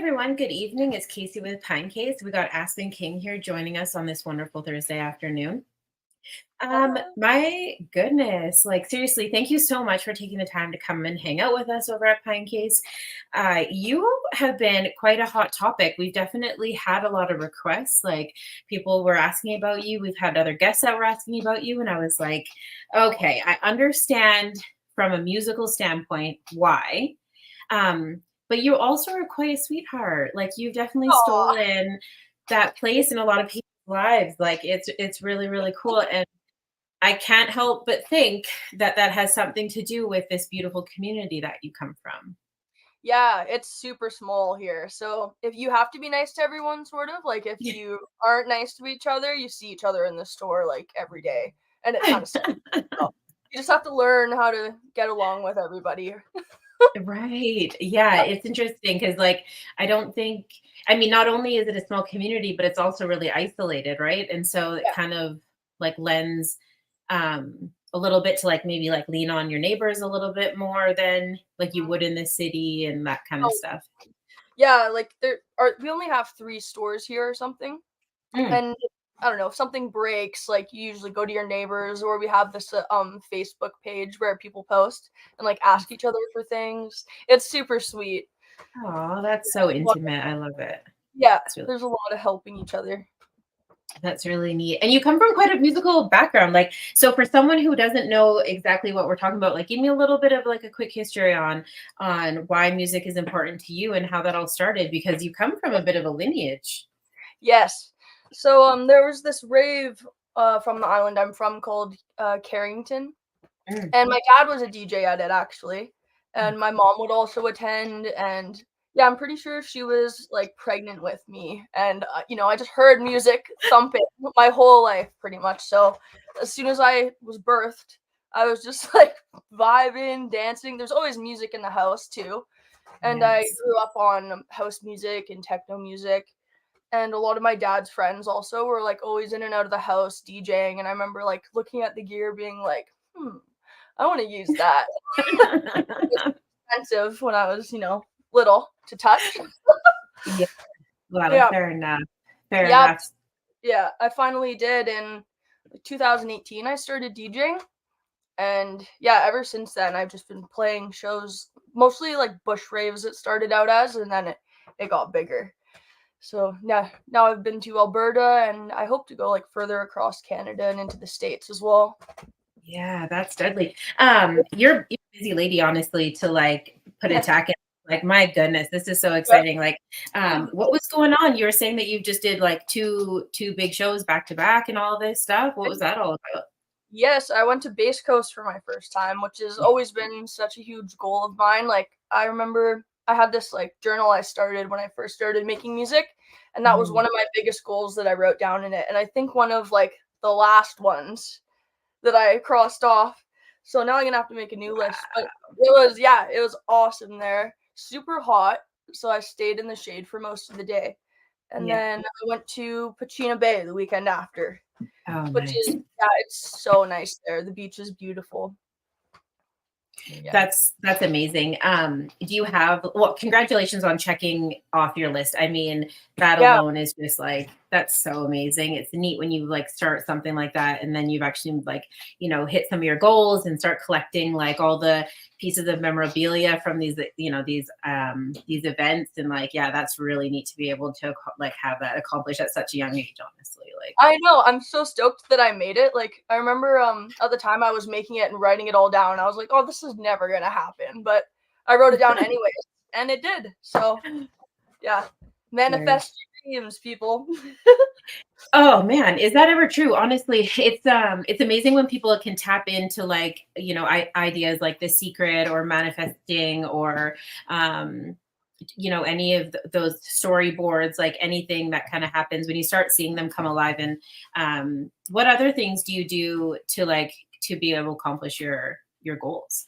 everyone. Good evening. It's Casey with Pinecase. We got Aspen King here joining us on this wonderful Thursday afternoon. Hello. My goodness, like seriously, thank you so much for taking the time to come and hang out with us over at Pinecase. You have been quite a hot topic. We've definitely had a lot of requests. Like people were asking about you. We've had other guests that were asking about you, and I was like, okay, I understand from a musical standpoint why. But you also are quite a sweetheart. Like you've definitely Aw. stolen that place in a lot of people's lives. Like it's really really cool, and I can't help but think that that has something to do with this beautiful community that you come from. Yeah, it's super small here. So if you have to be nice to everyone, sort of like if you aren't nice to each other, you see each other in the store like every day, and it kind of sucks. So you just have to learn how to get along with everybody. Right. Yeah, it's interesting because, like, I don't think, I mean, not only is it a small community, but it's also really isolated, right? And so it Yeah. kind of like lends a little bit to like maybe like lean on your neighbors a little bit more than like you would in the city and that kind of Oh, stuff. yeah. Like we only have 3 stores here or something, Mm. and I don't know if something breaks. Like you usually go to your neighbors, or we have this Facebook page where people post and like ask each other for things. It's super sweet. Oh, that's so intimate. I love it. Yeah, It's really there's a lot of helping each other. That's really neat. And you come from quite a musical background. Like, so for someone who doesn't know exactly what we're talking about, like give me a little bit of like a quick history on why music is important to you and how that all started because you come from a bit of a lineage. Yes. So there was this rave from the island I'm from called Carrington, Mm. and my dad was a DJ at it actually, and my mom would also attend. And yeah, I'm pretty sure she was like pregnant with me, and I just heard music thumping my whole life pretty much. So as soon as I was birthed, I was just like vibing, dancing. There's always music in the house too, and I Yes. grew up on house music and techno music. And a lot of my dad's friends also were like always in and out of the house DJing. And I remember like looking at the gear being like, I want to use that. It's expensive when I was, little to touch. Yeah. Well, Yeah. fair enough. Fair Yeah. enough. Yeah. I finally did in 2018. I started DJing. And yeah, ever since then, I've just been playing shows, mostly like bush raves it started out as, and then it got bigger. So yeah, now I've been to Alberta, and I hope to go like further across Canada and into the States as well. Yeah, that's deadly. You're a busy lady, honestly, to like put a tack in. Like, my goodness, this is so exciting. Like, what was going on? You were saying that you just did like two big shows back to back and all this stuff. What was that all about? Yes, I went to Base Coast for my first time, which has always been such a huge goal of mine. Like I remember I had this like journal I started when I first started making music, and that was Mhm. one of my biggest goals that I wrote down in it. And I think one of like the last ones that I crossed off. So now I'm gonna have to make a new list. But it was awesome there. Super hot. So I stayed in the shade for most of the day. And Yeah. then I went to Pachina Bay the weekend after, Oh, which nice. is yeah, it's so nice there. The beach is beautiful. Yeah. That's amazing. Do you have, well, congratulations on checking off your list. I mean, that Yeah. alone is just like that's so amazing. It's neat when you like start something like that and then you've actually like, hit some of your goals and start collecting like all the pieces of memorabilia from these, these events. And like, yeah, that's really neat to be able to like have that accomplished at such a young age, honestly. Like, I know. I'm so stoked that I made it. Like I remember at the time I was making it and writing it all down. I was like, "Oh, this is never going to happen." But I wrote it down anyways, and it did. So, yeah. very. Manifest your dreams, people. Oh man, is that ever true? Honestly, it's amazing when people can tap into like, ideas like The Secret or manifesting or um any of those storyboards, like anything that kind of happens when you start seeing them come alive. And what other things do you do to like to be able to accomplish your goals?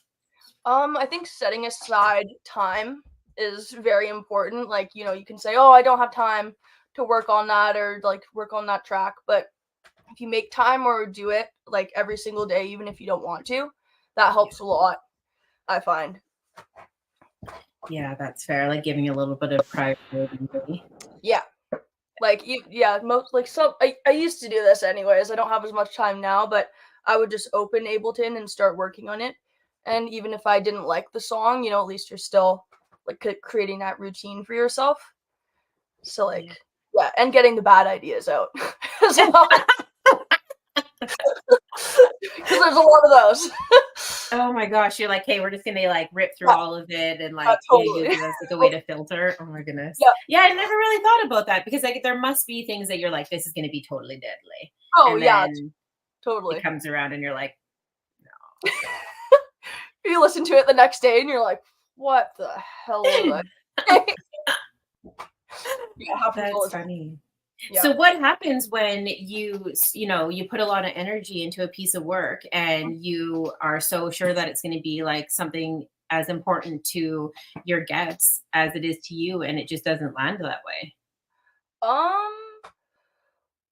I think setting aside time is very important. Like, you can say, "Oh, I don't have time to work on that or like work on that track," but if you make time or do it like every single day even if you don't want to, that helps a lot, I find. Yeah, that's fair. Like giving a little bit of priority. Yeah. Like, you yeah, most like, so I used to do this anyways, I don't have as much time now, but I would just open Ableton and start working on it, and even if I didn't like the song, at least you're still, like, creating that routine for yourself. So, like Yeah. yeah, and getting the bad ideas out as well, because there's a lot of those. Oh my gosh, you're like, "Hey, we're just gonna, like, rip through Yeah, all of it and, like, use totally. it as, like, a way to filter." Oh my goodness. Yeah. Yeah, I never really thought about that because, like, there must be things that you're like, "This is gonna be totally deadly." Oh, And yeah, then it totally. comes around and you're like, You listen to it the next day and you're like, "What the hell was I thinking?" Yeah, it happens all "That's the time. funny." Yeah. So what happens when you put a lot of energy into a piece of work and you are so sure that it's going to be like something as important to your guests as it is to you and it just doesn't land that way? Um,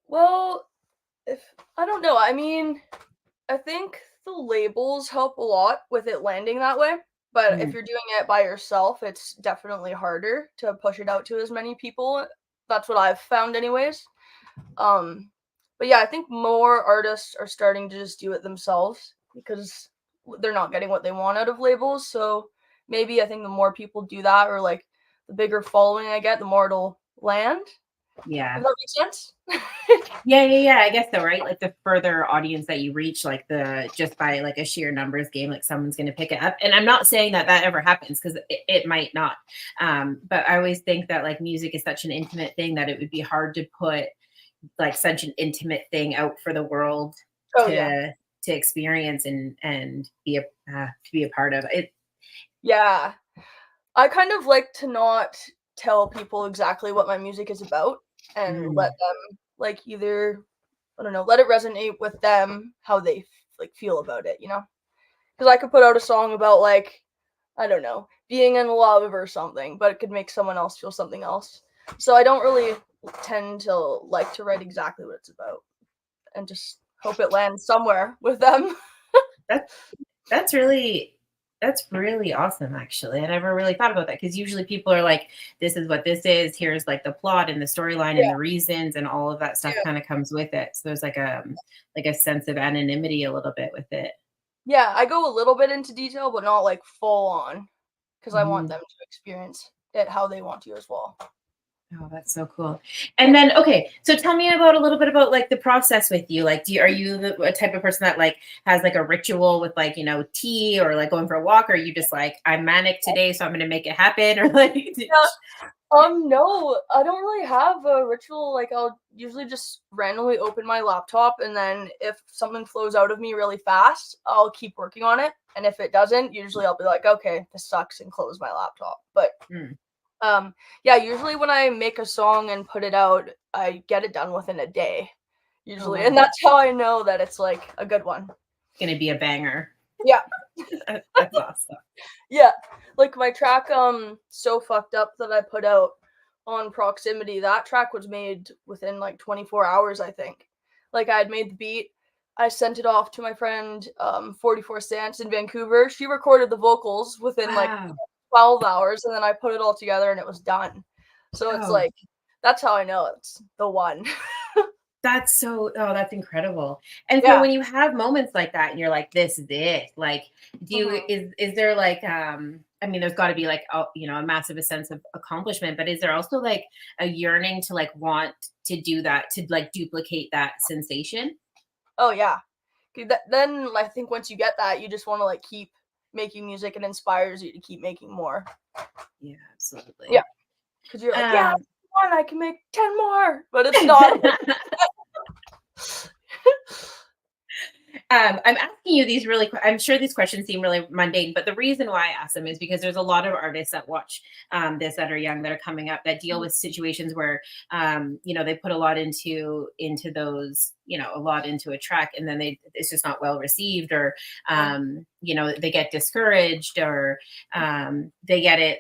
well, if I don't know, I mean, I think the labels help a lot with it landing that way, but if Mm, you're doing it by yourself, it's definitely harder to push it out to as many people. That's what I've found anyways. Um, but yeah, I think more artists are starting to just do it themselves because they're not getting what they want out of labels. So maybe I think the more people do that, or like the bigger following I get, the more it'll land. yeah. Does that make sense? Yeah, I guess so, right? Like the further audience that you reach, like the just by like a sheer numbers game, like someone's going to pick it up. And I'm not saying that that ever happens because it might not. But I always think that like music is such an intimate thing that it would be hard to put like such an intimate thing out for the world Oh yeah, to experience and be a to be a part of it. yeah. I kind of like to not tell people exactly what my music is about and let Mm, them like either I don't know, let it resonate with them how they like feel about it, Because I could put out a song about like I don't know, being in love or something, but it could make someone else feel something else. So I don't really tend to like to write exactly what it's about and just hope it lands somewhere with them. that that's really that's really awesome actually. I never really thought about that because usually people are like, this is what this is, here's like the plot and the storyline Yeah, and the reasons and all of that stuff yeah. kind of comes with it. So there's like a sense of anonymity a little bit with it. Yeah, I go a little bit into detail, but not like full on because I want Mhm. them to experience it how they want to as well. Oh, that's so cool. And Yeah. then, okay, so tell me about a little bit about like the process with you. Like, are you the a type of person that like has like a ritual with like, tea or like going for a walk? Or are you just like, I'm manic today, so I'm going to make it happen? Or like, Yeah. No, I don't really have a ritual. Like, I'll usually just randomly open my laptop, and then if something flows out of me really fast, I'll keep working on it. And if it doesn't, usually I'll be like, okay, this sucks, and close my laptop. But hmm, um, yeah, usually when I make a song and put it out, I get it done within a day, oh, usually, and wow, that's how I know that it's like a good one. going to be a banger. Yeah. That's awesome. Yeah, like my track, "So Fucked Up" that I put out on Proximity, that track was made within like 24 hours, I think. Like I had made the beat, I sent it off to my friend, 44 Stance in Vancouver. She recorded the vocals within like Wow. 12 hours, and then I put it all together and it was done. So it's Oh, like that's how I know it's the one. that's incredible. And so Yeah. when you have moments like that and you're like, this is it, like, Mhm. is there like, I mean, there's got to be like, a massive sense of accomplishment, but is there also like a yearning to like want to do that, to like duplicate that sensation? Oh, yeah. 'Cause then I think once you get that, you just wanna, like, keep making music, and inspires you to keep making more. Yeah, Yeah, absolutely. because 'cause you're like, "Yeah, Um, one, I can make 10 more," but it's not. I'm asking you these really. I'm sure these questions seem really mundane, but the reason why I ask them is because there's a lot of artists that watch this that are young that are coming up that deal Mhm, with situations where they put a lot into those, a lot into a track, and then it's just not well received, or mhm. they get discouraged, or they get it,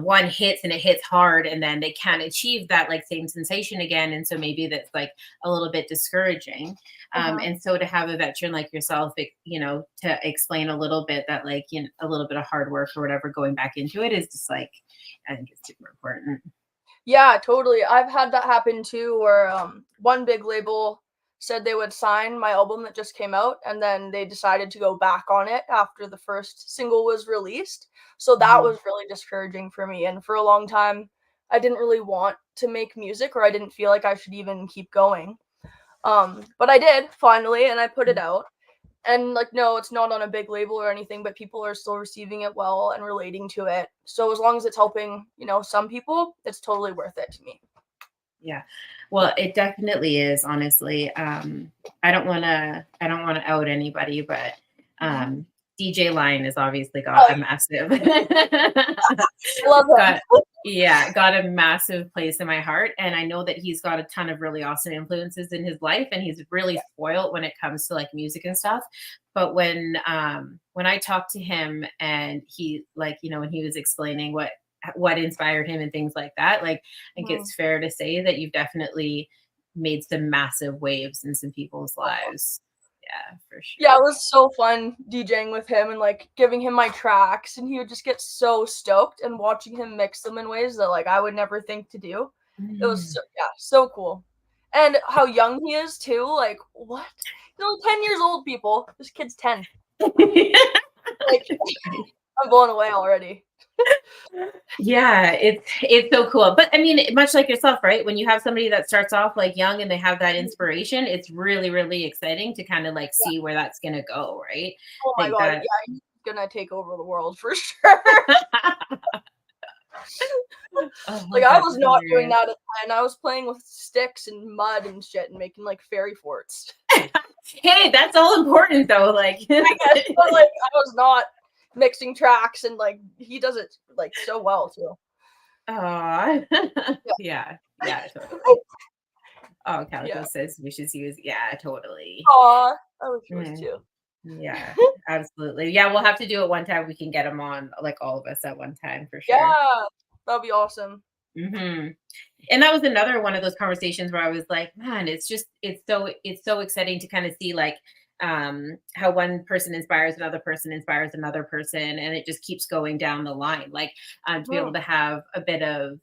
one hits and it hits hard, and then they can't achieve that like same sensation again. And so maybe that's like a little bit discouraging. Uh-huh. And so to have a veteran like yourself, to explain a little bit that like, a little bit of hard work or whatever going back into it is just like, I think it's super important. Yeah, totally. I've had that happen too, where one big label said they would sign my album that just came out, and then they decided to go back on it after the first single was released. So that Mhm. was really discouraging for me. And for a long time, I didn't really want to make music, or I didn't feel like I should even keep going. But I did finally, and I put it out. And like, no, it's not on a big label or anything, but people are still receiving it well and relating to it. So as long as it's helping, some people, it's totally worth it to me. Yeah. Well, it definitely is, honestly. I don't want to out anybody, but Mhm. DJ Line has obviously got Oh, a massive I love him. got got a massive place in my heart. And I know that he's got a ton of really awesome influences in his life, and he's really spoiled when it comes to like music and stuff. But when I talked to him, and he, like, when he was explaining what inspired him and things like that, like, I think Mhm. it's fair to say that you've definitely made some massive waves in some people's lives. Yeah, for Yeah, it sure. was so fun DJing with him and like giving him my tracks, and he would just get so stoked, and watching him mix them in ways that like I would never think to do. It was Mm. so, yeah, so cool. And how young he is too. Like what? He's only 10 years old, people. This kid's 10. Like I'm blown away already. Yeah, it's so cool. But I mean, much like yourself, right? When you have somebody that starts off like young and they have that Mhm. inspiration, it's really, really exciting to kind of like Yeah. see where that's gonna go, right? Oh I my think god. that Yeah, he's gonna take over the world for sure. Like, oh, I that's was not doing hilarious. that at 10. I was playing with sticks and mud and shit and making, like, fairy forts. Hey, that's all important though. Like I guess, but, like, I was not mixing tracks, and, like, he does it, like, so well too. Aw. Yeah. Yeah, yeah, totally. Oh, Calico Yeah. says we should use, yeah, totally. Aw, I wish he was Mm, too. yeah, absolutely. Yeah, we'll have to do it one time. We can get him on, like all of us at one time for sure. Yeah, that'd be awesome. Hmm. And that was another one of those conversations where I was like, man, it's so exciting to kind of see like how one person inspires another person, and it just keeps going down the line. Like to be able Mhm. to have a bit of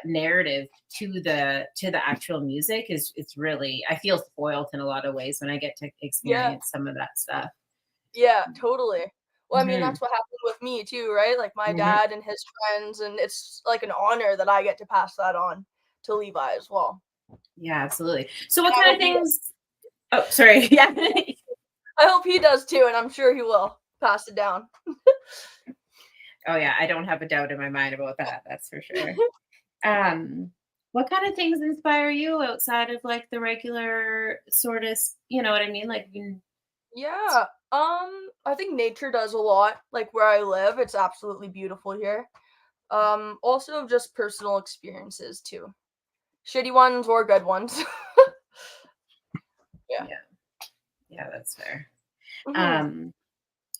narrative to the actual music is it's really, I feel spoiled in a lot of ways when I get to Yeah. experience some of that stuff. Yeah, totally. Well, I mean, Hmm. that's what happened with me too, right? Like, my Hmm. dad and his friends, and it's, like, an honor that I get to pass that on to Levi as well. Yeah, absolutely. So And what I kind of hope he things? Oh, sorry. Yeah. I hope he does too, and I'm sure he will pass it down. Oh yeah, I don't have a doubt in my mind about that. That's for sure. Um, what kind of things inspire you outside of like the regular sort of, you know what I mean? Like, Yeah, I think nature does a lot, like, where I live, it's absolutely beautiful here. Also just personal experiences too. Shitty ones or good ones. Yeah. yeah, yeah, that's fair. Mhm. Um,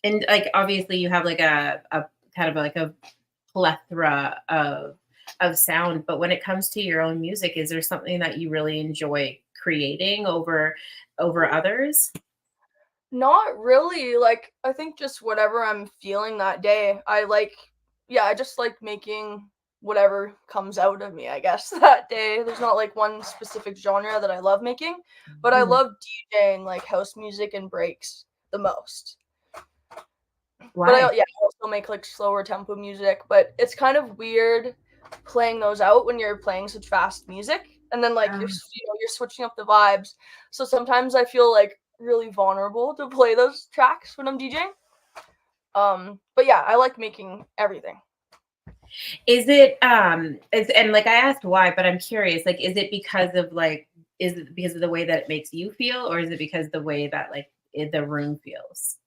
and like obviously you have like a kind of like a plethora of sound, but when it comes to your own music, is there something that you really enjoy creating over others? Not really, like, I think just whatever I'm feeling that day, I just like making whatever comes out of me, I guess, that day. There's not, like, one specific genre that I love making, but I Mhm. love DJing, like, house music and breaks the most. But Why? I also make, like, slower tempo music, but it's kind of weird playing those out when you're playing such fast music, and then, like, you're switching up the vibes. So sometimes I feel, like, really vulnerable to play those tracks when I'm DJing. But yeah, I like making everything. Is it is and like I asked why, but I'm curious, like is it because of like is it because of the way that it makes you feel, or is it because the way that like the room feels?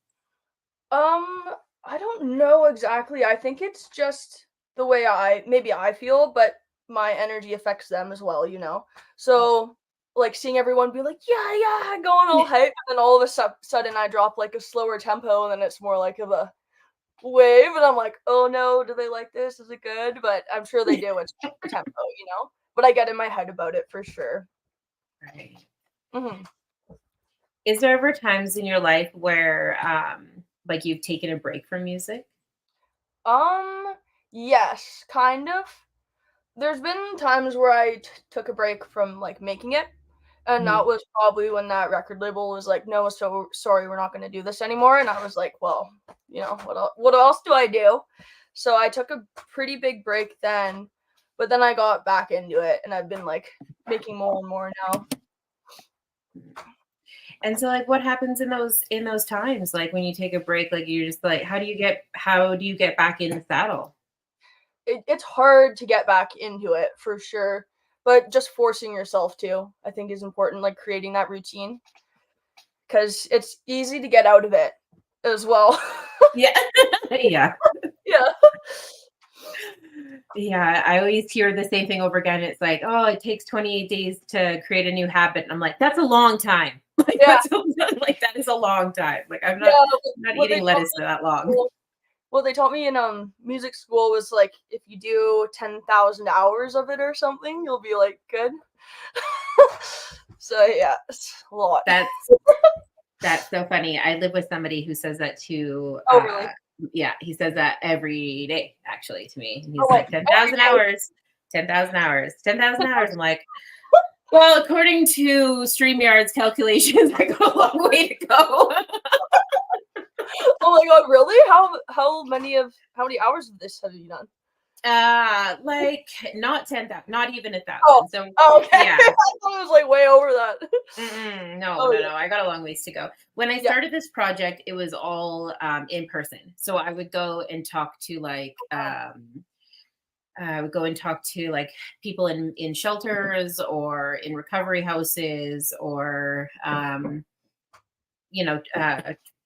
Um, I don't know exactly. I think it's just the way I feel, but my energy affects them as well, you know? So, like seeing everyone be like, yeah, yeah, going all hype, and then all of a sudden I drop like a slower tempo, and then it's more like of a wave, and I'm like, oh no, do they like this? Is it good? But I'm sure they do. It's just the tempo, you know. But I get in my head about it for sure. Right. Hmm. Is there ever times in your life where like you've taken a break from music? Um, yes, kind of. There's been times where I took a break from like making it, and that Mhm. was probably when that record label was like, "No, so sorry, we're not going to do this anymore." And I was like, "Well, you know, what else do I do?" So I took a pretty big break then, but then I got back into it, and I've been like making more and more now. And so like what happens in those times? Like when you take a break, like you just like how do you get back in the saddle? It's hard to get back into it for sure, but just forcing yourself to, I think, is important. Like creating that routine because it's easy to get out of it as well. Yeah. Yeah. Yeah. Yeah, I always hear the same thing over again. It's like, oh, it takes 28 days to create a new habit. And I'm like, that's a long time. Like, Yeah. like that is a long time. Like, Yeah. I'm not What they eating taught lettuce me for that long. well, what they taught me in music school was like if you do 10,000 hours of it or something, you'll be like good. So yeah, it's a lot. That's that's so funny. I live with somebody who says that too. Oh really? Yeah, he says that every day, actually, to me. And Oh he's like like, every 10,000 day. hours, 10,000 hours, 10,000 hours. I'm like, well, according to StreamYard's calculations, I got a long way to go. Oh my god, really? How many hours of this have you done? Like not 10,000, not even Oh, 1,000. So oh okay. yeah. I thought it was like way over that. No, Oh no, yeah. no. I got a long ways to go. When I Yeah. started this project, it was all in person. So I would go and talk to I would go and talk to like people in shelters or in recovery houses or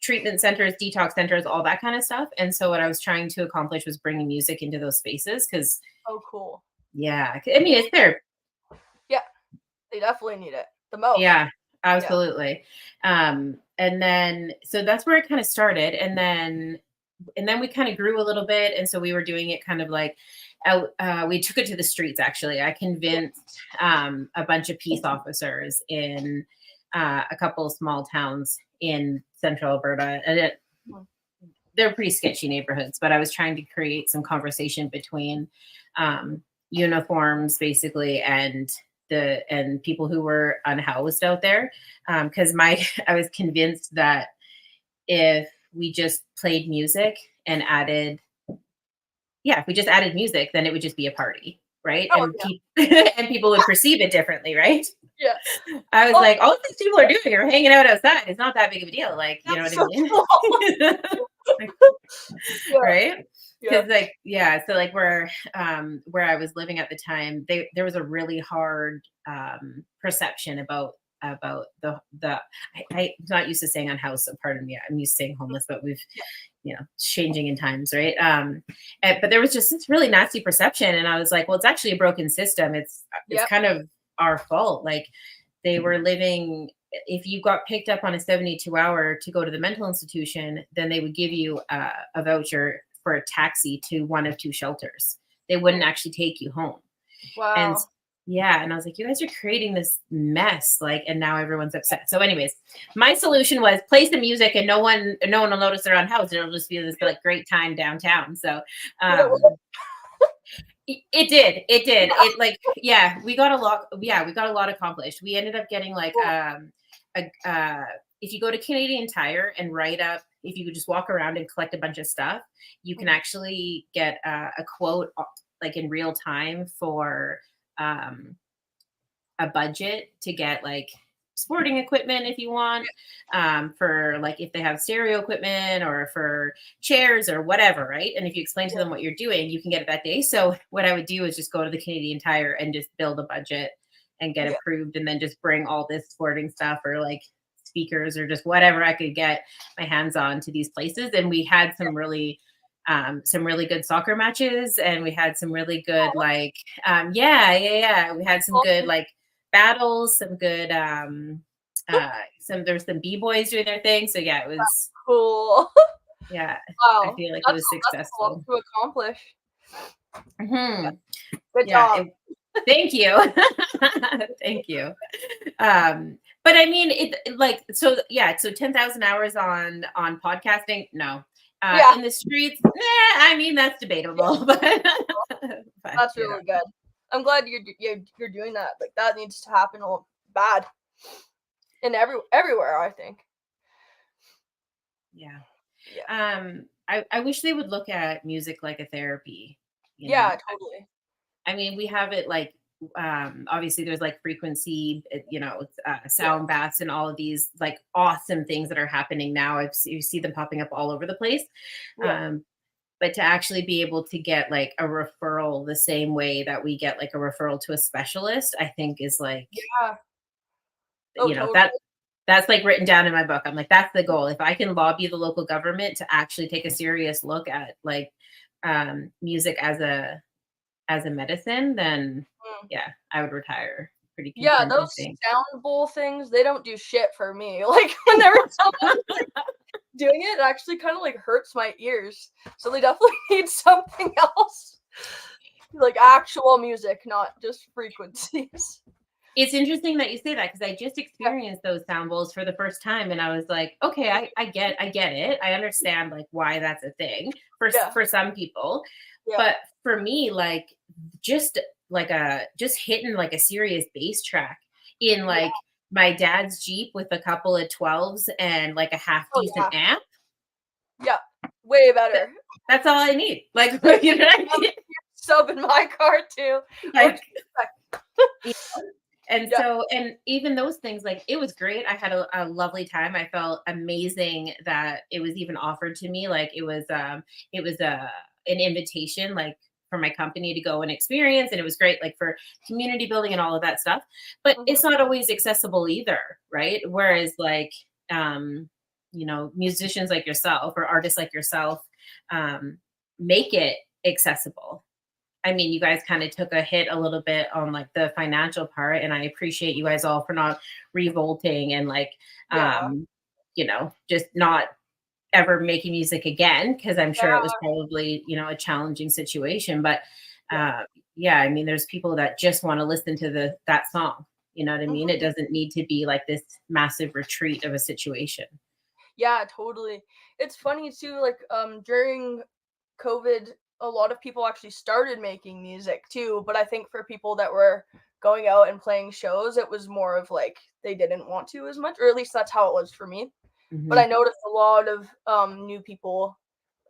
treatment centers, detox centers, all that kind of stuff. And so what I was trying to accomplish was bringing music into those spaces because Oh cool. yeah, I mean it's there. Yeah, they definitely need it the most. Yeah, Yeah. absolutely. And then so that's where it kind of started. And then we kind of grew a little bit. And so we were doing it kind of like out, we took it to the streets actually. I Yeah. convinced a bunch of peace officers in a couple of small towns in central Alberta. And Mhm. they're pretty sketchy neighborhoods, but I was trying to create some conversation between um, uniforms basically and people who were unhoused out there. Because my I was convinced that if we just played music and added yeah, if we just added music, then it would just be a party, right? Oh And yeah. and people would perceive it differently, right? Yeah. I was Oh, like, all these people are doing are hanging out outside. It's not that big of a deal. Like, you know that's what I so mean? small. Like, Yeah. right? Yeah. Because like, yeah, so like where I was living at the time, there was a really hard perception about I'm not used to saying unhoused, so pardon me. I'm used to saying homeless, but we've changing in times, right? But there was just this really nasty perception, and I was like, well, it's actually a broken system. It's Yep. kind of our fault. Like they were living. If you got picked up on a 72-hour to go to the mental institution, then they would give you a voucher for a taxi to one of two shelters. They wouldn't actually take you home. And Wow. yeah, and I was like, you guys are creating this mess, like, and now everyone's upset. So, anyways, my solution was play some music, and no one will notice they're unhoused. It'll just be this Yeah. like great time downtown. So, Did it work? it did. It like yeah, we got a lot accomplished. We ended up getting like Cool. if you go to Canadian Tire and write up, if you could just walk around and collect a bunch of stuff, you can Mhm. actually get a quote like in real time for um a budget to get like sporting equipment if you want, for like if they have stereo equipment or for chairs or whatever, right? And if you explain to Yeah. them what you're doing, you can get it that day. So what I would do is just go to the Canadian Tire and just build a budget and get Yeah. approved, and then just bring all this sporting stuff or like speakers or just whatever I could get my hands on to these places. And we had some really good soccer matches, and we had some really good Oh, like yeah, we had some good awesome. like battles, some good there's some b-boys doing their thing. So yeah, it was Cool. yeah, I Wow. feel like it That's was that's a lot successful. to accomplish. Yeah. Hmm. Good Yeah, job. thank you. Thank you. But I mean like so yeah, so 10,000 hours on podcasting, no. Yeah. In the streets, I mean that's debatable, but That's really good. I'm glad you're doing that. Like that needs to happen all bad in everywhere, I think. yeah. Yeah. I wish they would look at music like a therapy, you know. Yeah, totally. I mean, we have it like obviously there's like frequency, Yeah. sound baths and all of these like awesome things that are happening now. You see them popping up all over the place. Yeah. Um, but to actually be able to get like a referral the same way that we get like a referral to a specialist, I think is like, Yeah. Oh, you know, totally. that's like written down in my book. I'm like, that's the goal. If I can lobby the local government to actually take a serious look at like music as a medicine, then Mm. yeah, I would retire pretty Yeah, content, I those think. sound bowl things, they don't do shit for me. Like whenever someone's like doing it, it actually kind of like hurts my ears. So they definitely need something else. Like actual music, not just frequencies. It's interesting that you say that because I just Yeah. experienced those sound bowls for the first time, and I was like, okay, I get it. I understand like why that's a thing Yeah. for some people, Yeah. but for me, like just just hitting like a serious bass track in Yeah. like my dad's Jeep with a couple of 12s and like a half Oh decent yeah. amp. Yeah. Way That, better. that's all I need. Like Like you know what I I'm mean? sub in my car too. What Like do and Yeah. so, and even those things, like it was great. I had a lovely time. I felt amazing that it was even offered to me. Like it was an invitation, like for my company to go and experience. And it was great, like for community building and all of that stuff. But Mhm. it's not always accessible either, right? Whereas like, musicians like yourself or artists like yourself, um, make it accessible. I mean, you guys kind of took a hit a little bit on like the financial part, and I appreciate you guys all for not revolting and like, Yeah. just not ever making music again because I'm sure it was Yeah. probably a challenging situation. But Yeah. uh, yeah, I mean, there's people that just want to listen to that song. You know what I mean? Mhm. It doesn't need to be like this massive retreat of a situation. Yeah, totally. It's funny too, like, during COVID, a lot of people actually started making music too, but I think for people that were going out and playing shows, it was more of like they didn't want to as much, or at least that's how it was for me. But I Mhm. noticed a lot of new people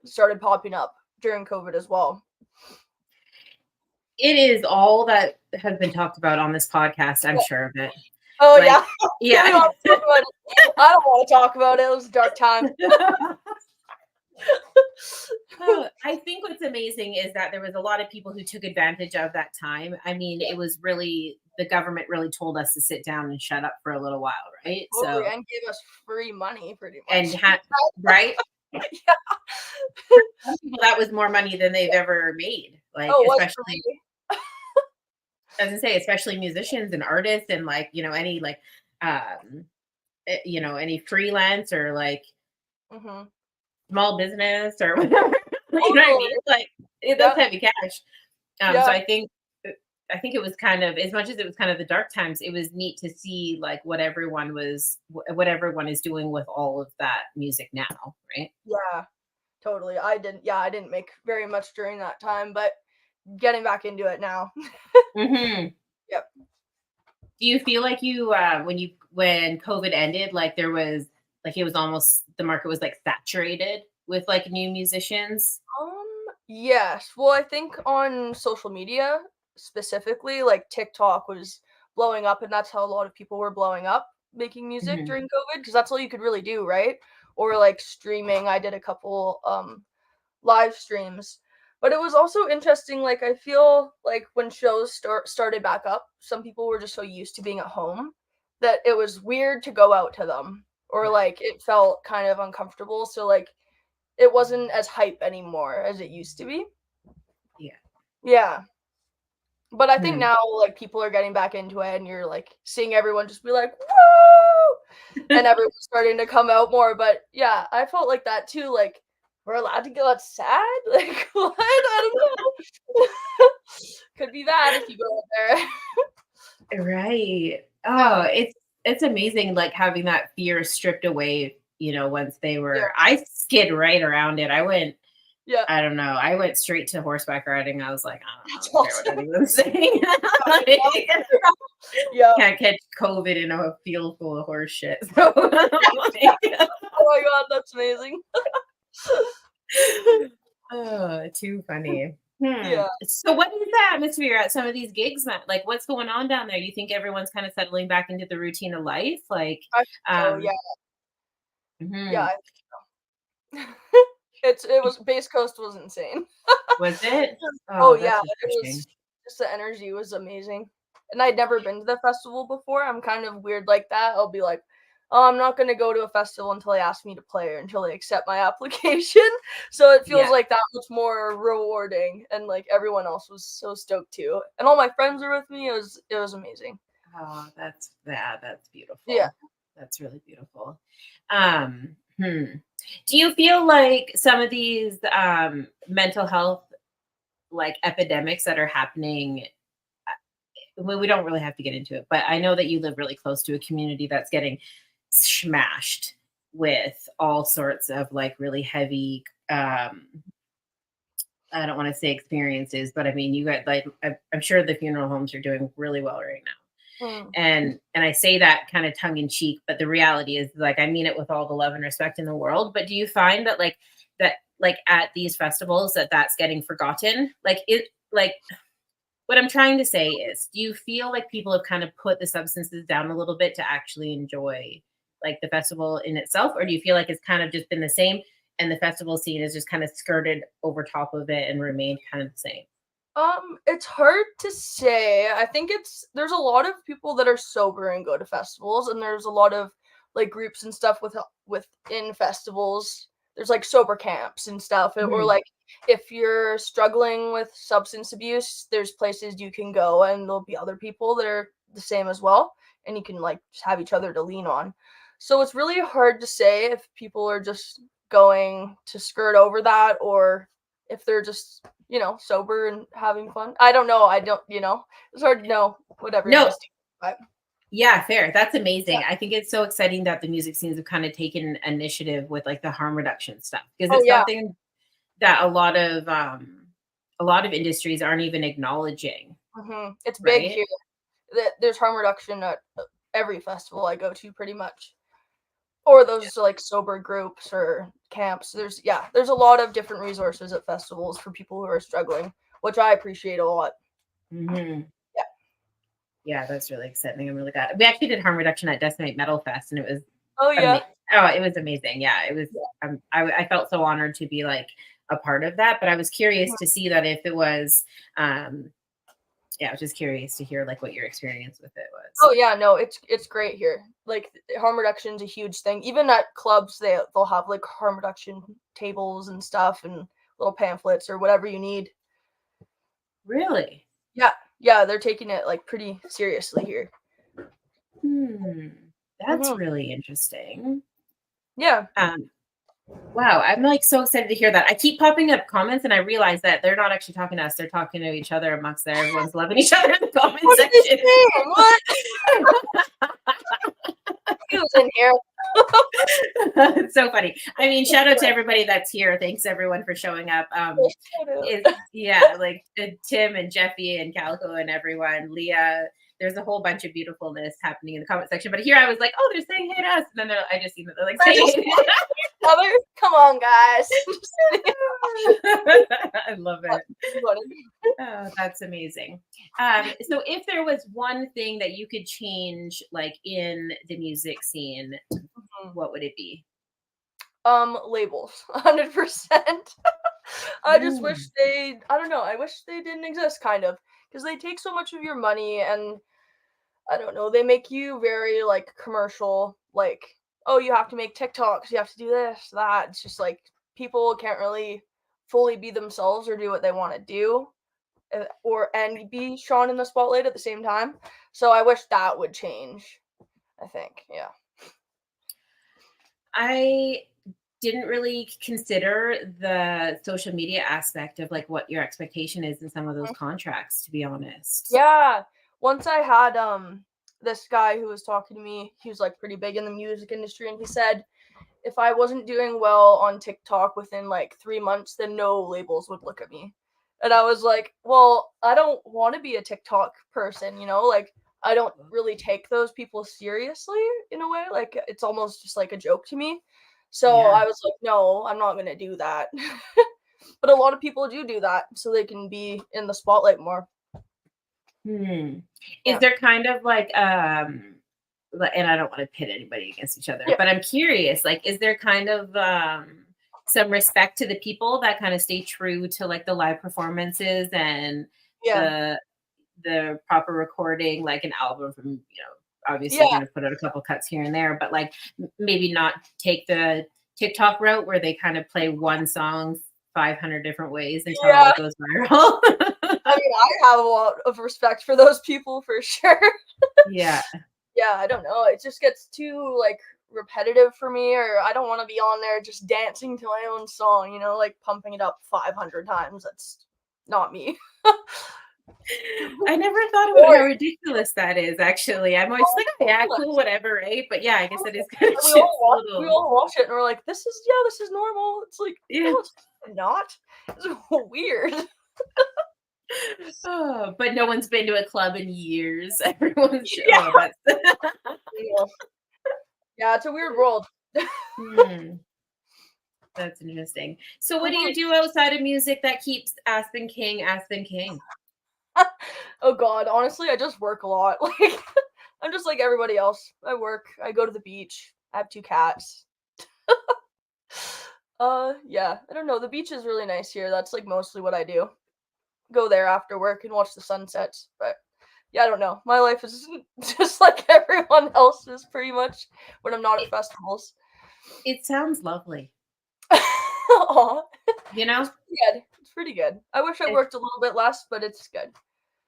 started popping up during COVID as well. It is all that has been talked about on this podcast. I'm Yeah. sure of it. Oh Like, yeah. Tell me yeah. want to talk about it. I don't want to talk about it. It was a dark time. Oh, I think what's amazing is that there was a lot of people who took advantage of that time. I mean, Yeah, it was really the government really told us to sit down and shut up for a little while, right? totally, So, and gave us free money pretty and much. right? Yeah. Some people that was more money than they've ever made. Like, Oh, it was for especially me. as I say, especially musicians and artists and like, any like any freelance or like Mhm. small business or whatever. You know what I Totally. mean? Like that's Yeah. heavy cash. So Yeah. I think it was kind of as much as it was kind of the dark times, it was neat to see like what everyone is doing with all of that music now, right? Yeah. Totally. I didn't make very much during that time, but getting back into it now. Hmm. Yep. Do you feel like you when COVID ended, like there was like it was almost the market was like saturated with like new musicians? Yes. Well, I think on social media specifically, like TikTok was blowing up, and that's how a lot of people were blowing up making music Hmm. during COVID because that's all you could really do, right? Or like streaming. I did a couple live streams. But it was also interesting, like, I feel like when shows started back up, some people were just so used to being at home that it was weird to go out to them, or, Yeah. like, it felt kind of uncomfortable, so, like, it wasn't as hype anymore as it used to be. Yeah. Yeah. But I think Hmm. now, like, people are getting back into it, and you're, like, seeing everyone just be like, "Woo!" And everyone's starting to come out more, but, yeah, I felt like that too, like, "We're allowed to go outside?" Like, "What? I don't know." Could be bad if you go out there. Right. Yeah, Oh, it's amazing, like, having that fear stripped away, once they yeah, were I skid right around it. yeah. I don't know, I went straight to horseback riding. I was like, I That's don't care what awesome. anyone's saying." Like, Yeah. can't catch COVID in a field full of horse shit. So, I'm like, Oh my god, that's amazing. oh, too funny. Hmm. Yeah, So what is the atmosphere at some of these gigs, man? Like, what's going on down there? You think everyone's kind of settling back into the routine of life? Like, I think so, yeah, um, yeah, mhm. it was Base Coast was insane. Was it? Oh, Oh, yeah, that's it refreshing. was just the energy was amazing, and I'd never been to the festival before. I'm kind of weird like that. I'll be like, "Oh, I'm not gonna go to a festival until they ask me to play or until they accept my application." So it feels Yeah. like that much more rewarding, and, like, everyone else was so stoked too, and all my friends were with me. It was amazing. Oh, that's Yeah. beautiful. That's really beautiful. Do you feel like some of these mental health like epidemics that are happening, well, we don't really have to get into it, but I know that you live really close to a community that's getting smashed with all sorts of like really heavy I don't want to say experiences, but I mean you got like I'm sure the funeral homes are doing really well right now. Mm. And I say that kind of tongue in cheek, but the reality is like I mean it with all the love and respect in the world. But do you find that like at these festivals that's getting forgotten? Like it like what I'm trying to say is, do you feel like people have kind of put the substances down a little bit to actually enjoy like the festival in itself? Or do you feel like it's kind of just been the same and the festival scene has just kind of skirted over top of it and remained kind of the same? It's hard to say. I think there's a lot of people that are sober and go to festivals, and there's a lot of like groups and stuff within festivals. There's like sober camps and stuff, or Mhm. like if you're struggling with substance abuse, there's places you can go, and there'll be other people that are the same as well, and you can like just have each other to lean on. So it's really hard to say if people are just going to skirt over that or if they're just sober and having fun. I don't know. I don't, it's hard to know what No, everyone's doing. But yeah, fair. That's yeah. amazing. I think it's so exciting that the music scenes have kind of taken initiative with like the harm reduction stuff because Oh it's yeah. something that a lot of industries aren't even acknowledging, It's big right? here. There's harm reduction at every festival I go to, pretty much. Or those like sober groups or camps. There's a lot of different resources at festivals for people who are struggling, which I appreciate a lot. Mhm. Yeah. Yeah, that's really exciting. I'm really glad. We actually did harm reduction at Decimate Metal Fest, and it was Oh yeah. amazing. Oh, it was amazing. Yeah, it was. Yeah. I felt so honored to be like a part of that. But I was curious Mhm. to see that if it was. Yeah, I was just curious to hear like what your experience with it was. Oh yeah, no, it's great here. Like harm reduction's a huge thing. Even at clubs, they'll have like harm reduction tables and stuff and little pamphlets or whatever you need. Really? Yeah, yeah, they're taking it like pretty seriously here. Hmm. That's Hmm. really interesting. Yeah. Um, wow, I'm like so excited to hear that. I keep popping up comments and I realize that they're not actually talking to us, they're talking to each other amongst there. Everyone's loving each other in the comment What are they section. saying? What? He was in here. It's so funny. I mean, shout out to everybody that's here. Thanks everyone for showing up. Is yeah, like Tim and Jeffy and Calico and everyone, Leah. There's a whole bunch of beautifululness happening in the comment section. But here I was like, oh, they're saying hey to us. And then I just seen that they're like I saying just hey want each other. Come on, guys. I love it. Oh, that's amazing. So if there was one thing that you could change like in the music scene, what would it be? Labels, 100%. I just wish Mm, I don't know, I wish they didn't exist kind of, because they take so much of your money and I don't know, they make you very like commercial, like, oh, you have to make TikToks, you have to do this, that. It's just like people can't really fully be themselves or do what they want to do. and be shone in the spotlight at the same time. So I wish that would change. I think, yeah. I didn't really consider the social media aspect of like what your expectation is in some of those Mhm. contracts, to be honest. Yeah. Once I had this guy who was talking to me, he was like pretty big in the music industry, and he said if I wasn't doing well on TikTok within like 3 months, then no labels would look at me. And I was like, well, I don't want to be a TikTok person, like I don't really take those people seriously in a way. Like it's almost just like a joke to me. So Yeah. I was like, no, I'm not going to do that. But a lot of people do that so they can be in the spotlight more. Hmm. Is Yeah. there kind of like and I don't want to pit anybody against each other, Yeah. but I'm curious, like, is there kind of some respect to the people that kind of stay true to like the live performances and Yeah. the proper recording, like an album from, obviously Yeah. going to put out a couple cuts here and there, but like maybe not take the TikTok route where they kind of play one song 500 different ways until Yeah. it goes viral. I mean, I have a lot of respect for those people for sure. Yeah. Yeah, I don't know. It just gets too like repetitive for me, or I don't want to be on there just dancing to my own song, like pumping it up 500 times. That's not me. I never thought about how Boring. ridiculous that is, actually. I'm always like, "Oh, yeah, cool, whatever, right?" But yeah, I guess it is kind of And we just all a watch, we little. all watch it, and we're like, this is normal." It's like, Yeah. no, it's not. It's weird. Oh, but no one's been to a club in years. Everyone's Yeah, oh, that's yeah, yeah. It's a weird world. Hmm, that's interesting. So what do you do outside of music that keeps Aspen King, Aspen King? Oh God, honestly, I just work a lot. Like, I'm just like everybody else. I work. I go to the beach. I have 2 cats. Yeah, I don't know. The beach is really nice here. That's like mostly what I do. Go there after work and watch the sunsets. But yeah, I don't know. My life is just like everyone else's pretty much when I'm not at It festivals. it sounds lovely, Aw, you know? it's pretty good. It's pretty good. I wish I It worked a little bit less, but it's good.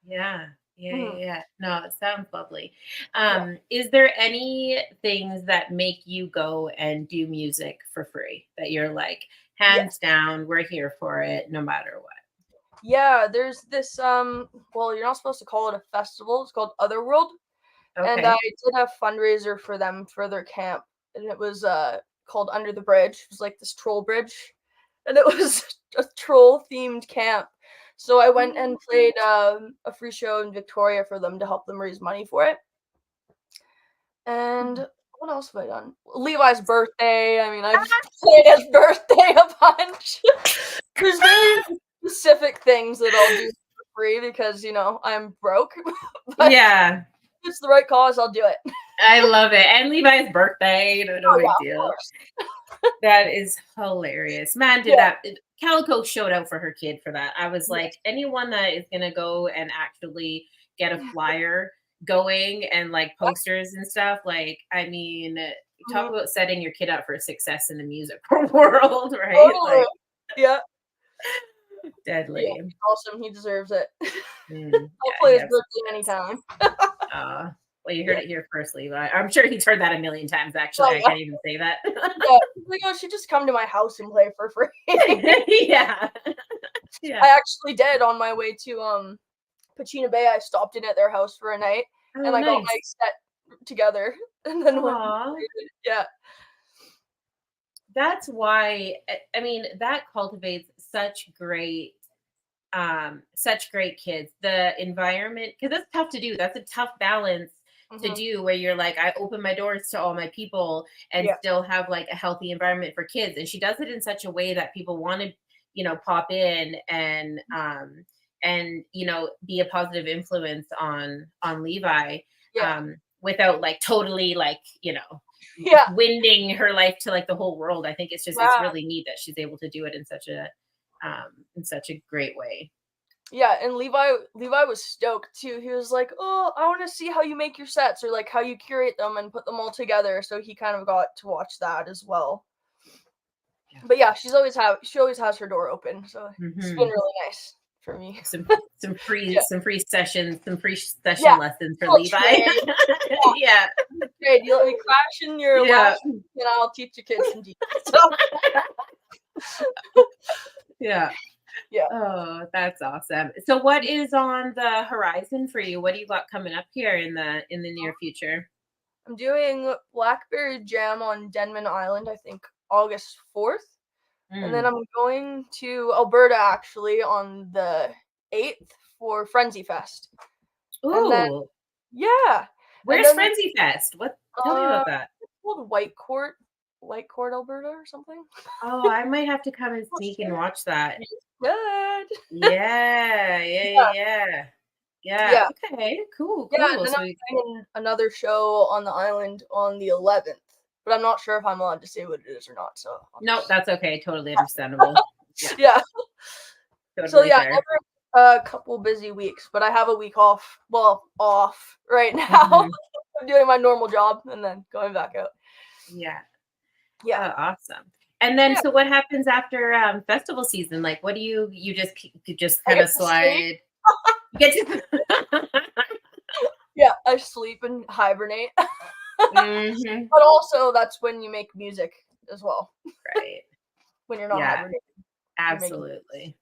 Yeah. Yeah, yeah, Mhm. yeah. No, it sounds lovely. Yeah. Is there any things that make you go and do music for free that you're like, hands Yes. down, we're here for it no matter what? Yeah, there's this well, you're not supposed to call it a festival. It's called Otherworld. And I Okay. did a fundraiser for them for their camp, and it was called Under the Bridge. It was like this troll bridge, and it was a troll themed camp. So I went and played a free show in Victoria for them to help them raise money for it. And what else have I done? Levi's birthday. I mean, I've played his birthday a bunch. There's very specific things that I'll do for free because I'm broke, but Yeah, if it's the right cause, I'll do it. I love it. And Levi's birthday, no Oh yeah, big of deal. course. That is hilarious. Man, did Yeah. that Calico showed out for her kid for that. I was like, Yes. anyone that is gonna go and actually get a flyer going and like posters and stuff, like, I mean, talk Mhm. about setting your kid up for success in the music world, right? Totally. Like, Yeah. Yeah. deadly. He's awesome. He deserves it. I'll Yeah, play he his birthday absolutely does. anytime. Well, you heard Yeah. it here first, Levi. I'm sure he's heard that a million times, actually. Oh I yeah. can't even say that. Yeah. He's like, "Oh, she just come to my house and play for free." Yeah. I Yeah. actually did on my way to Pachina Bay. I stopped in at their house for a night, Oh, and I got my nice. set together, and then went and Aw. played it. Yeah. That's why I mean, that cultivates such great kids. The environment, because that's tough to do. That's a tough balance to Mhm. do where you're like, I open my doors to all my people and Yeah. still have like a healthy environment for kids. And she does it in such a way that people want to, pop in and be a positive influence on Levi, Yeah. without like totally like, Yeah. winding her life to like the whole world. I think it's Yeah. really neat that she's able to do it in such a great way. Yeah, and Levi was stoked too. He was like, "Oh, I want to see how you make your sets or like how you curate them and put them all together." So he kind of got to watch that as well. Yeah. But yeah, she always has her door open, so it's been Hmm. really nice for me. Some some free Yeah. some free sessions, some free Yeah. session lessons for I'll Levi. trade. Yeah. Yeah, trade. You let me crash in your Yeah. last and I'll teach your kids some D. So Yeah. yeah. Oh, that's awesome. So what is on the horizon for you? What do you got coming up here in the near future? I'm doing blackberry jam on Denman Island, I think August 4th. And then Mm. I'm going to Alberta actually on the 8th for Frenzy Fest. And then Ooh, yeah. And where's then the Frenzy Fest? What tell me uh about that. it's called White Court, Alberta or something. Oh, I might have to come and Not sneak and sure. watch that. You should. Yeah, Yeah, yeah. Yeah, yeah. okay, cool, Yeah, and cool. then So I'm playing another show on the island on the 11th, but I'm not sure if I'm allowed to say what it is or not, so I'll no, just that's okay, totally understandable. Yeah, yeah. So totally yeah, fair. never a couple busy weeks, but I have a week off. Well, off right now. Mhm. I'm doing my normal job and then going back out. Yeah. Yeah. Oh, awesome. And then Yeah. so what happens after, festival season? Like, what do you just you just I get kinda to sleep. slide you get to Yeah, I sleep and hibernate. Mhm. But also that's when you make music as well. Right. When you're not Yeah, hibernating, you're making absolutely.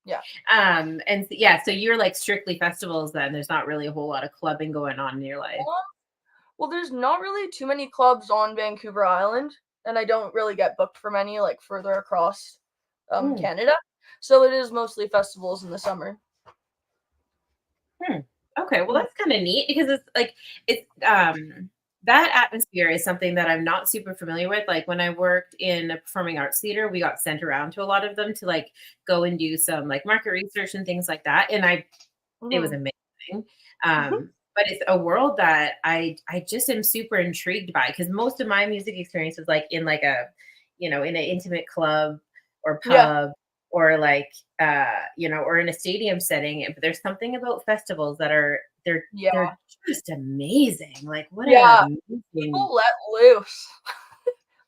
yeah. And yeah, so you're like strictly festivals then. There's not really a whole lot of clubbing going on in your life. Well, there's not really too many clubs on Vancouver Island, and I don't really get booked for many, like, further across, Mm, Canada, so it is mostly festivals in the summer. hmm. Okay, well Mhm. that's kind of neat because it's like it's that atmosphere is something that I'm not super familiar with. Like when I worked in a performing arts theater, we got sent around to a lot of them to like go and do some like market research and things like that. And I it was Mhm. amazing. Mhm. But it's a world that I just am super intrigued by because most of my music experience was like in like a, in an intimate club or Yeah. pub or like or in a stadium setting. But there's something about festivals that are Yeah. they're just amazing. Like what a Yeah. amazing, People let loose.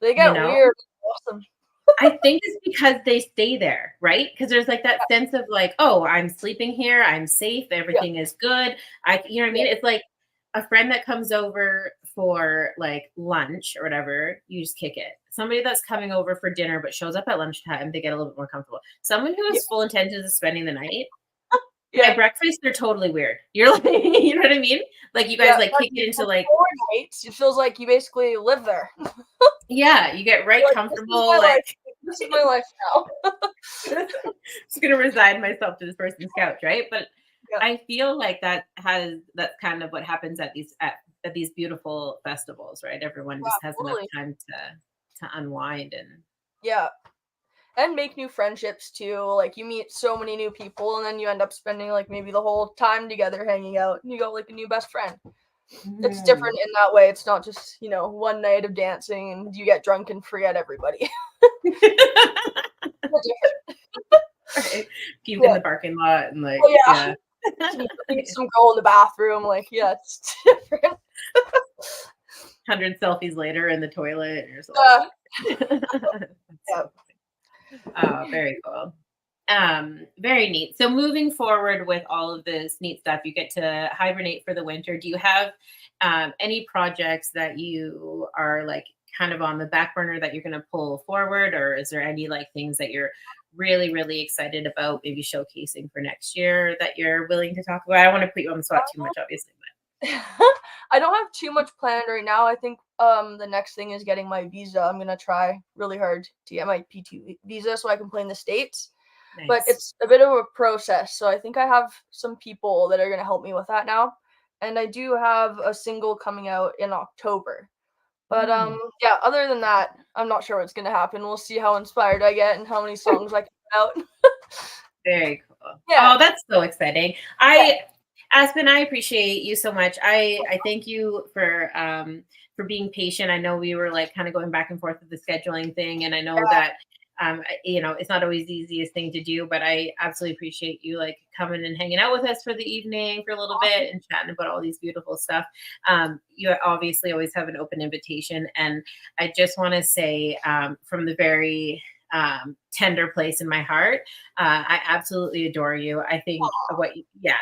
They you get know? weird. Awesome. I think it's because they stay there, right? Because there's like that sense of like, oh, I'm sleeping here, I'm safe, Yeah. everything is good. You know what I Yeah. mean? It's like a friend that comes over for like lunch or whatever, you just kick it. Somebody that's coming over for dinner but shows up at lunchtime, they get a little bit more comfortable. Someone who Yeah. has full intentions of spending the night, by Yeah. breakfast, they're totally weird. You're like, you know what I mean? Like you guys Yeah. like But kick it into like, before nights, it feels like you basically live there. yeah, you get right Like, "This is comfortable, my life. like This is my life now." just gonna resign myself to this person's couch, right? But Yeah. I feel like that's kind of what happens at these beautiful festivals, right? Everyone Yeah, just has enough totally. time to unwind and Yeah. And make new friendships too. Like you meet so many new people and then you end up spending like maybe the whole time together hanging out and you got like a new best friend. It's Mhm. different in that way. It's not just, one night of dancing and you get drunk and forget everybody. It's different. Right. Puke in Yeah. the parking lot and like, Oh yeah. yeah. Some girl in the bathroom, like, yeah, it's different. 100 selfies later in the toilet, and you're just like, Yeah. that's Yeah. so oh, very cool. Very neat. So moving forward with all of this neat stuff, you get to hibernate for the winter. Do you have any projects that you are like kind of on the back burner that you're going to pull forward, or is there any like things that you're really, really excited about, maybe showcasing for next year that you're willing to talk about? I don't want to put you on the spot too much, obviously, I don't have too much planned right now. I think the next thing is getting my visa. I'm gonna try really hard to get my PT visa so I can play in the States. but But nice. it's a bit of a process. So I think I have some people that are gonna help me with that now. And I do have a single coming out in October. But Mm, yeah, other than that, I'm not sure what's gonna happen. We'll see how inspired I get and how many songs I can put out. very cool. Yeah, Oh, that's so exciting. yeah. Aspen, I appreciate you so much. I thank you for being patient. I know we were like kind of going back and forth with the scheduling thing, and I know that it's not always the easiest thing to do, but I absolutely appreciate you like coming and hanging out with us for the evening for a little bit and chatting about all these beautiful stuff. You obviously always have an open invitation, and I just want to say from the very tender place in my heart. I absolutely adore you. I think yeah,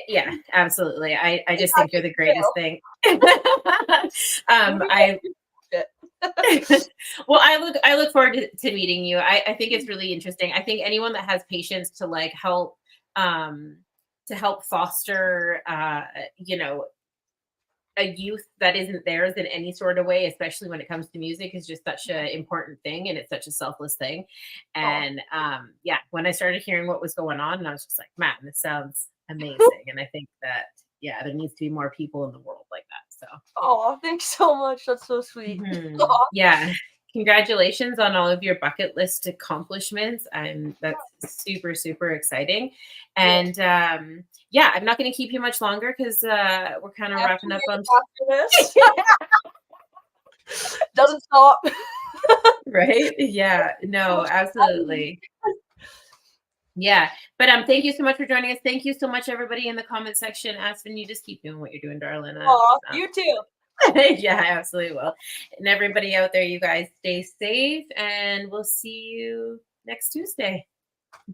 yeah, absolutely. I Thank just think you're you the greatest too. thing. Moving I on. well, I look forward to meeting you. I think it's really interesting. I think anyone that has patience to like um help foster a youth that isn't theirs in any sort of way, especially when it comes to music, is just such an important thing, and it's such a selfless thing. Oh, And yeah, when I started hearing what was going on, and I was just like, man, this sounds amazing. And I think that yeah, there needs to be more people in the world like that. So oh, thanks so much. That's so sweet. yeah, congratulations on all of your bucket list accomplishments. That's super, super exciting. Yeah. And yeah, I'm not going to keep you much longer because we're kind of I have to wrapping up on after this. Doesn't stop. right. Yeah, no, absolutely. Yeah, but thank you so much for joining us. Thank you so much, everybody in the comment section. Aspen, you just keep doing what you're doing, darling. Aw, you too. Yeah, I absolutely will. And everybody out there, you guys stay safe, and we'll see you next Tuesday.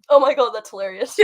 Oh my god, that's hilarious.